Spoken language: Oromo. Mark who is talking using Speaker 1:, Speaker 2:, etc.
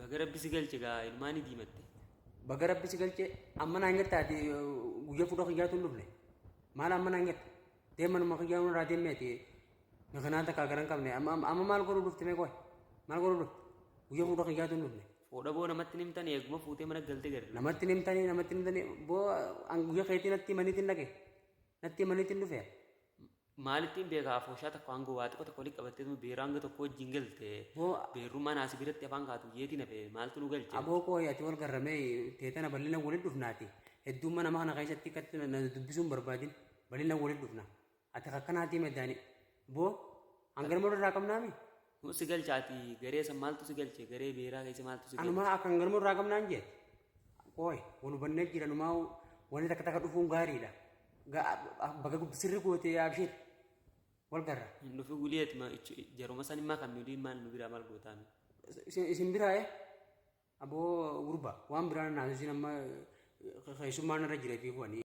Speaker 1: Baga rabbi si galche gaa ilmaanii diimatte.
Speaker 2: Baga rabbi si galche amma naan jettaati guyyaa fuudha xiyyaatu hin dhufne. Maal amma naan jetta? Deemanuma xiyyaa nurraa deemeeti. Kanaan takka garan qabne amma maal godhuu dhufte mee qoy? Maal godhuu dhufte? Guyyaa fuudha xiyyaatu hin dhufne.
Speaker 1: Fuudha boo namatti nimtanii eeguma fuutee mana galte garre.
Speaker 2: Namatti nimtanii boo guyyaa keetii natti maniitiin dhaqe. Natti maniitiin dhufe.
Speaker 1: Maalittiin beekaa afooshaa tokko hanga waa xiqqoo tokko walitti qabattee beeraa hanga tokko wajjin galte. Beerrummaa naasii biratti afaan kaatu yeetiin hafe maaltu nu galche.
Speaker 2: Aboo kooyi ati wal garramee teetana bal'ina waliin dhufnaati. Hedduummaa nama kana keessatti akkatti na dubbisuun barbaadin bal'ina waliin dhufna. Ati akkanaatii meddaani. Boo hangalma irraa qabnaami.
Speaker 1: Si galchaati garee san maaltu si galche garee beeraa keessa maaltu si galche.
Speaker 2: Anumaa akka hangalma irraa qabnaan jee. Kooyi wal hubannee jira numaa wanni takka takka dhufuun gaariidha. Baga sirri gootee yaabsheet. Wal garra.
Speaker 1: Nufi guliyeet jaruma san immaa kan nuti maal nu biraa maal gootaan.
Speaker 2: Isin biraa aboo gurba waan biraan naasisiin amma keessummaan irra jireetii bu'anii.